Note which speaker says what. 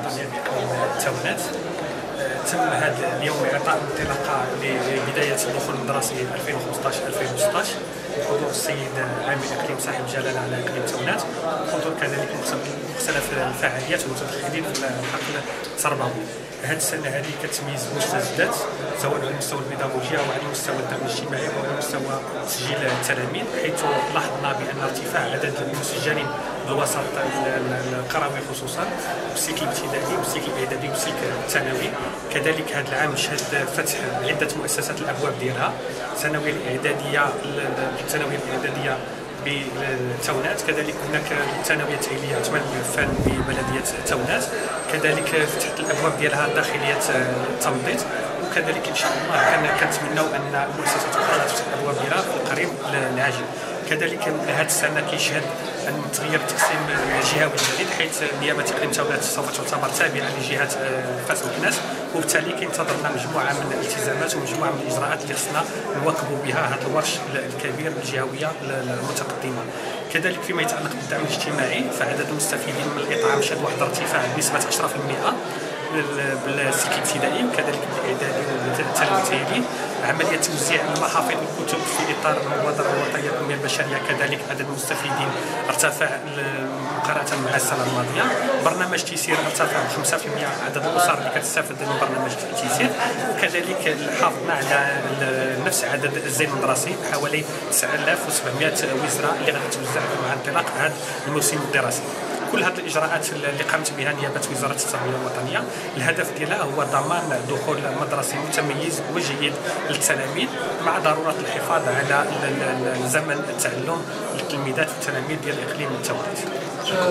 Speaker 1: الوطنيه لاقليم التونات. تم هذا اليوم اعطاء انطلاقه لبدايه الدخول الدراسي 2015-2016 بحضور السيد عامل الاقليم صاحب الجلاله على اقليم تونات، وحضور كذلك مختلف الفعاليات والمتدخلين في الحقل التربوي. هذه السنه هذه كتميز مستجدات سواء على مستوى البيداغوجيا او على مستوى الدعم الاجتماعي او على مستوى تسجيل التلاميذ، حيث لاحظنا بان ارتفاع عدد المسجلين بالوسط القروي خصوصا والسلك الابتدائي والسلك الاعدادي والسلك الثانوي. كذلك هذا العام شهد فتح عده مؤسسات الابواب ديالها، الثانويه الاعداديه بتونات، كذلك هناك الثانويه التاهيليه عثمان بن عفان ببلديه تونات، كذلك فتحت الابواب ديالها داخليه التنظيط، وكذلك ان شاء الله كنتمناو ان المؤسسات الاخرى تفتح الابواب ديالها في القريب العاجل. كذلك هذه السنه كيشهد ان تغير التقسيم الجهوي الجديد، حيث نيابه اقليم تونات سوف تعتبر تابعه لجهه فاس وكناس، وبالتالي كينتظرنا مجموعه من الالتزامات ومجموعه من الاجراءات اللي خصنا نواكبوا بها هذا الورش الكبير الجهويه المتقدمه. كذلك فيما يتعلق بالدعم الاجتماعي فعدد المستفيدين من الاطعام شهد واحد ارتفاع بنسبه 10% بالسلك الابتدائي وكذلك بالاعدادي والثانوي التاهيلي. عمليه توزيع المحافظ والكتب في اطار المبادره الوطنيه للتنميه البشريه، كذلك عدد المستفيدين ارتفع مقارنه مع السنه الماضيه. برنامج تيسير ارتفع ب 5% عدد الاسر اللي كتستافد من برنامج تيسير، وكذلك حافظنا على نفس عدد الزين الدراسي حوالي 9700 وزره اللي غادي توزع مع انطلاق هذا الموسم الدراسي. كل هذه الاجراءات اللي قامت بها نيابه وزاره التربيه الوطنيه الهدف ديالها هو ضمان دخول مدرسي متميز وجيد للتلاميذ، مع ضروره الحفاظ على زمن التعلم للتلميذات والتلاميذ ديال اقليم التونات.